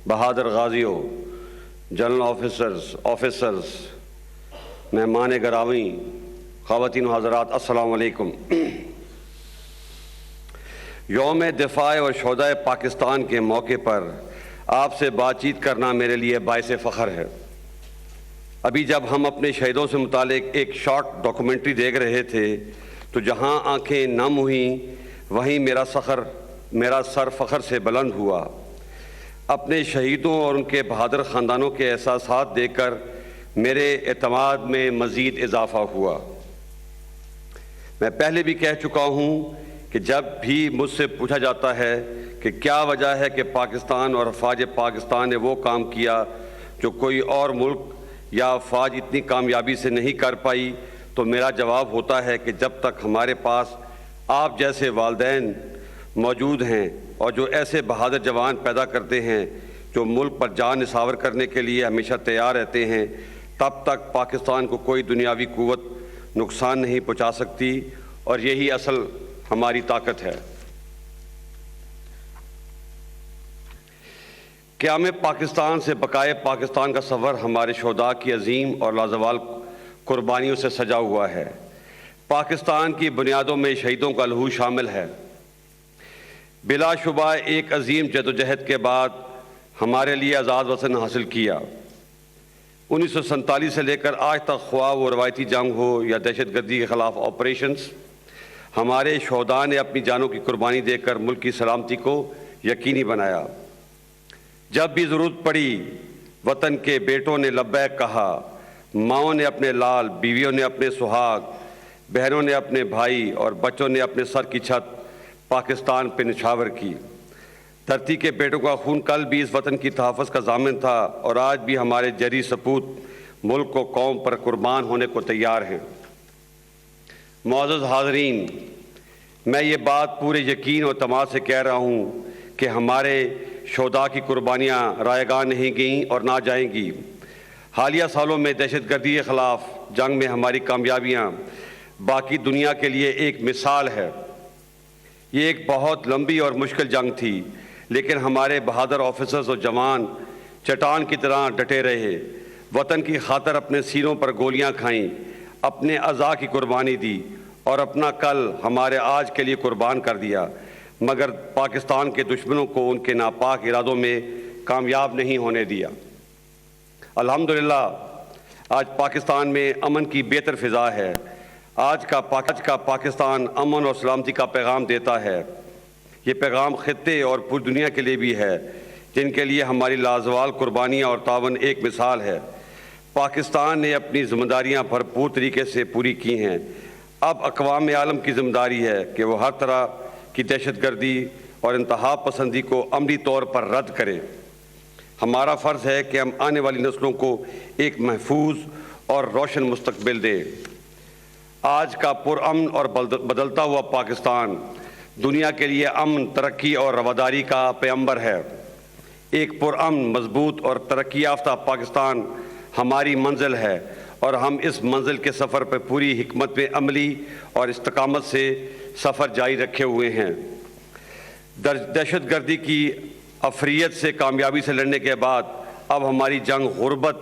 بہادر غازیوں، general officers, مہمان گرامی، خواتین و حضرات، السلام علیکم۔ یوم دفاع اور شہدائے پاکستان کے موقع پر آپ سے بات چیت کرنا میرے لیے باعث فخر ہے۔ ابھی جب ہم اپنے شہیدوں سے متعلق ایک شارٹ ڈاکومنٹری دیکھ رہے تھے تو جہاں آنکھیں نم ہوئیں وہیں میرا سر فخر سے بلند ہوا۔ اپنے شہیدوں اور ان کے بہادر خاندانوں کے احساسات دیکھ کر میرے اعتماد میں مزید اضافہ ہوا۔ میں پہلے بھی کہہ چکا ہوں کہ جب بھی مجھ سے پوچھا جاتا ہے کہ کیا وجہ ہے کہ پاکستان اور افواج پاکستان نے وہ کام کیا جو کوئی اور ملک یا افواج اتنی کامیابی سے نہیں کر پائی، تو میرا جواب ہوتا ہے کہ جب تک ہمارے پاس آپ جیسے والدین موجود ہیں اور جو ایسے بہادر جوان پیدا کرتے ہیں جو ملک پر جان نثار کرنے کے لیے ہمیشہ تیار رہتے ہیں، تب تک پاکستان کو کوئی دنیاوی قوت نقصان نہیں پہنچا سکتی، اور یہی اصل ہماری طاقت ہے۔ قیام پاکستان سے بقائے پاکستان کا سفر ہمارے شہداء کی عظیم اور لازوال قربانیوں سے سجا ہوا ہے۔ پاکستان کی بنیادوں میں شہیدوں کا لہو شامل ہے۔ بلا شبہ ایک عظیم جدوجہد کے بعد ہمارے لیے آزاد وطن حاصل کیا۔ 1947 سے لے کر آج تک، خواہ وہ روایتی جنگ ہو یا دہشت گردی کے خلاف آپریشنز، ہمارے شہداء نے اپنی جانوں کی قربانی دے کر ملک کی سلامتی کو یقینی بنایا۔ جب بھی ضرورت پڑی، وطن کے بیٹوں نے لبیک کہا، ماؤں نے اپنے لال، بیویوں نے اپنے سہاگ، بہنوں نے اپنے بھائی اور بچوں نے اپنے سر کی چھت پاکستان پہ نچھاور کی۔ دھرتی کے بیٹوں کا خون کل بھی اس وطن کی تحفظ کا ضامن تھا، اور آج بھی ہمارے جری سپوت ملک کو قوم پر قربان ہونے کو تیار ہیں۔ معزز حاضرین، میں یہ بات پورے یقین اور اعتماد سے کہہ رہا ہوں کہ ہمارے شہداء کی قربانیاں رائے گاہ نہیں گئیں اور نہ جائیں گی۔ حالیہ سالوں میں دہشت گردی کے خلاف جنگ میں ہماری کامیابیاں باقی دنیا کے لیے ایک مثال ہے۔ یہ ایک بہت لمبی اور مشکل جنگ تھی، لیکن ہمارے بہادر آفیسرز اور جوان چٹان کی طرح ڈٹے رہے، وطن کی خاطر اپنے سینوں پر گولیاں کھائیں، اپنے اعضاء کی قربانی دی اور اپنا کل ہمارے آج کے لیے قربان کر دیا، مگر پاکستان کے دشمنوں کو ان کے ناپاک ارادوں میں کامیاب نہیں ہونے دیا۔ الحمدللہ آج پاکستان میں امن کی بہتر فضا ہے۔ آج کا پاکستان امن اور سلامتی کا پیغام دیتا ہے۔ یہ پیغام خطے اور پوری دنیا کے لیے بھی ہے، جن کے لیے ہماری لازوال قربانیاں اور تعاون ایک مثال ہے۔ پاکستان نے اپنی ذمہ داریاں بھرپور طریقے سے پوری کی ہیں۔ اب اقوام عالم کی ذمہ داری ہے کہ وہ ہر طرح کی دہشت گردی اور انتہا پسندی کو عملی طور پر رد کرے۔ ہمارا فرض ہے کہ ہم آنے والی نسلوں کو ایک محفوظ اور روشن مستقبل دیں۔ آج کا پرامن اور بدلتا ہوا پاکستان دنیا کے لیے امن، ترقی اور رواداری کا پیغمبر ہے۔ ایک پرامن، مضبوط اور ترقی یافتہ پاکستان ہماری منزل ہے، اور ہم اس منزل کے سفر پر پوری حکمت عملی اور استقامت سے سفر جاری رکھے ہوئے ہیں۔ دہشت گردی کی افریت سے کامیابی سے لڑنے کے بعد اب ہماری جنگ غربت،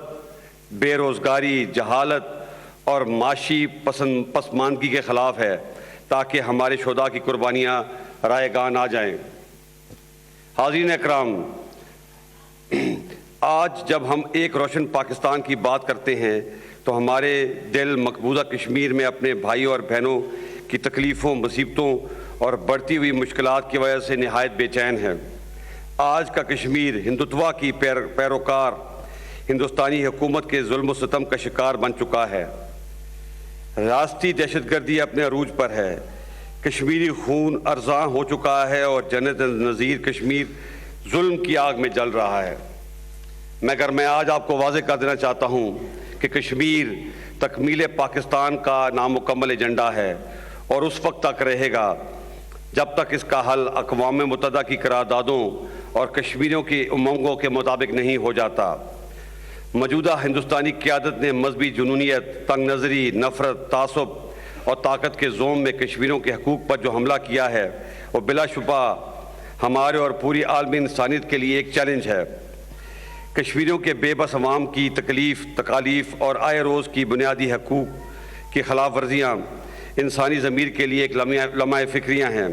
بے روزگاری، جہالت اور معاشی پسماندگی کے خلاف ہے، تاکہ ہمارے شہداء کی قربانیاں رائے گاہ نہ جائیں۔ حاضرین اکرام، آج جب ہم ایک روشن پاکستان کی بات کرتے ہیں تو ہمارے دل مقبوضہ کشمیر میں اپنے بھائیوں اور بہنوں کی تکلیفوں، مصیبتوں اور بڑھتی ہوئی مشکلات کی وجہ سے نہایت بے چین ہے۔ آج کا کشمیر ہندوتوا کی پیروکار ہندوستانی حکومت کے ظلم و ستم کا شکار بن چکا ہے۔ ریاستی دہشت گردی اپنے عروج پر ہے، کشمیری خون ارزاں ہو چکا ہے اور جنت نظیر کشمیر ظلم کی آگ میں جل رہا ہے۔ مگر میں آج آپ کو واضح کر دینا چاہتا ہوں کہ کشمیر تکمیل پاکستان کا نامکمل ایجنڈا ہے، اور اس وقت تک رہے گا جب تک اس کا حل اقوام متحدہ کی قراردادوں اور کشمیریوں کی امنگوں کے مطابق نہیں ہو جاتا۔ موجودہ ہندوستانی قیادت نے مذہبی جنونیت، تنگ نظری، نفرت، تعصب اور طاقت کے زوم میں کشمیریوں کے حقوق پر جو حملہ کیا ہے وہ بلا شبہ ہمارے اور پوری عالمی انسانیت کے لیے ایک چیلنج ہے۔ کشمیریوں کے بے بس عوام کی تکالیف اور آئے روز کی بنیادی حقوق کی خلاف ورزیاں انسانی ضمیر کے لیے ایک لمحہ فکریاں ہیں۔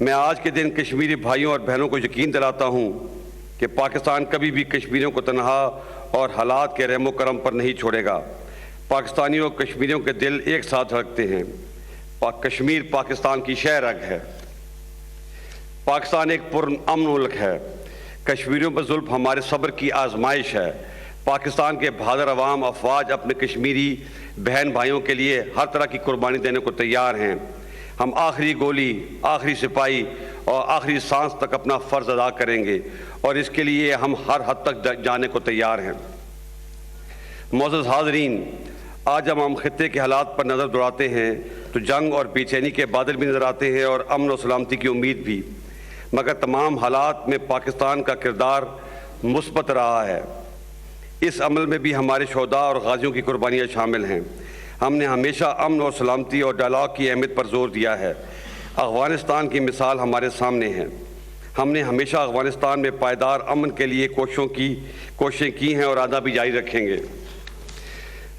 میں آج کے دن کشمیری بھائیوں اور بہنوں کو یقین دلاتا ہوں کہ پاکستان کبھی بھی کشمیریوں کو تنہا اور حالات کے رحم و کرم پر نہیں چھوڑے گا۔ پاکستانیوں اور کشمیریوں کے دل ایک ساتھ دھڑکتے ہیں۔ کشمیر پاکستان کی شہ رگ ہے۔ پاکستان ایک پرامن ملک ہے۔ کشمیریوں پر ظلم ہمارے صبر کی آزمائش ہے۔ پاکستان کے بہادر عوام افواج اپنے کشمیری بہن بھائیوں کے لیے ہر طرح کی قربانی دینے کو تیار ہیں۔ ہم آخری گولی، آخری سپاہی اور آخری سانس تک اپنا فرض ادا کریں گے اور اس کے لیے ہم ہر حد تک جانے کو تیار ہیں۔ معزز حاضرین، آج ہم خطے کے حالات پر نظر دوڑاتے ہیں تو جنگ اور بے چینی کے بادل بھی نظر آتے ہیں اور امن و سلامتی کی امید بھی، مگر تمام حالات میں پاکستان کا کردار مثبت رہا ہے۔ اس عمل میں بھی ہمارے شہداء اور غازیوں کی قربانیاں شامل ہیں۔ ہم نے ہمیشہ امن اور سلامتی اور ڈائلاگ کی اہمیت پر زور دیا ہے۔ افغانستان کی مثال ہمارے سامنے ہے۔ ہم نے ہمیشہ افغانستان میں پائیدار امن کے لیے کوششیں کی ہیں اور آگے بھی جاری رکھیں گے۔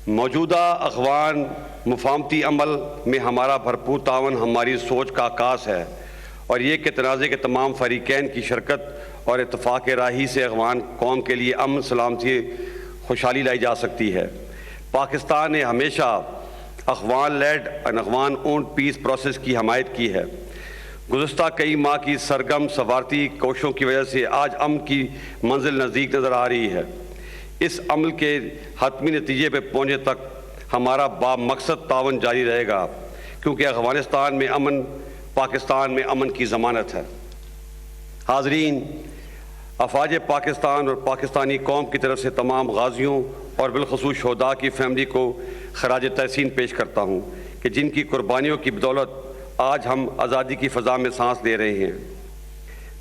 موجودہ افغان مفاہمتی عمل میں ہمارا بھرپور تعاون ہماری سوچ کا عکاس ہے اور یہ کہ تنازع کے تمام فریقین کی شرکت اور اتفاق راہی سے افغان قوم کے لیے امن، سلامتی، خوشحالی لائی جا سکتی ہے۔ پاکستان نے ہمیشہ افغان لیڈ اور افغان اونڈ پیس پروسیس کی حمایت کی ہے۔ گزشتہ کئی ماہ کی سرگرم سفارتی کوششوں کی وجہ سے آج امن کی منزل نزدیک نظر آ رہی ہے۔ اس عمل کے حتمی نتیجے پہ پہنچنے تک ہمارا بامقصد تعاون جاری رہے گا، کیونکہ افغانستان میں امن پاکستان میں امن کی ضمانت ہے۔ حاضرین، افواج پاکستان اور پاکستانی قوم کی طرف سے تمام غازیوں اور بالخصوص شہداء کی فیملی کو خراج تحسین پیش کرتا ہوں کہ جن کی قربانیوں کی بدولت آج ہم آزادی کی فضا میں سانس لے رہے ہیں۔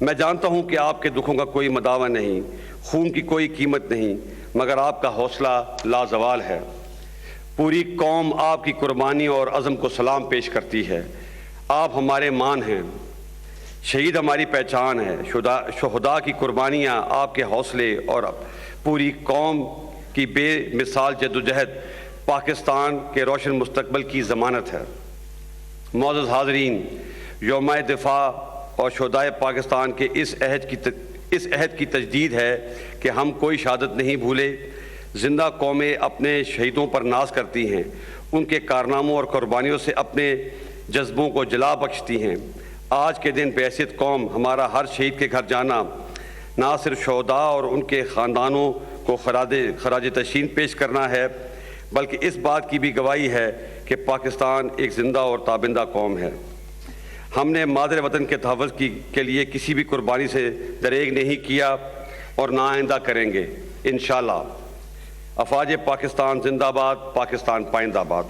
میں جانتا ہوں کہ آپ کے دکھوں کا کوئی مداوع نہیں، خون کی کوئی قیمت نہیں، مگر آپ کا حوصلہ لازوال ہے۔ پوری قوم آپ کی قربانی اور عزم کو سلام پیش کرتی ہے۔ آپ ہمارے مان ہیں، شہید ہماری پہچان ہے۔ شہداء کی قربانیاں، آپ کے حوصلے اور پوری قوم کی بے مثال جدوجہد پاکستان کے روشن مستقبل کی ضمانت ہے۔ معزز حاضرین، یوم دفاع اور شہداء پاکستان کے اس عہد کی تجدید ہے کہ ہم کوئی شہادت نہیں بھولے۔ زندہ قومیں اپنے شہیدوں پر ناز کرتی ہیں، ان کے کارناموں اور قربانیوں سے اپنے جذبوں کو جلا بخشتی ہیں۔ آج کے دن بحیثیت قوم ہمارا ہر شہید کے گھر جانا نہ صرف شہداء اور ان کے خاندانوں کو خراج تحسین پیش کرنا ہے، بلکہ اس بات کی بھی گواہی ہے کہ پاکستان ایک زندہ اور تابندہ قوم ہے۔ ہم نے مادر وطن کے تحفظ کے لیے کسی بھی قربانی سے دریغ نہیں کیا اور نہ آئندہ کریں گے، انشاءاللہ۔ افواج پاکستان زندہ باد، پاکستان پائندہ باد۔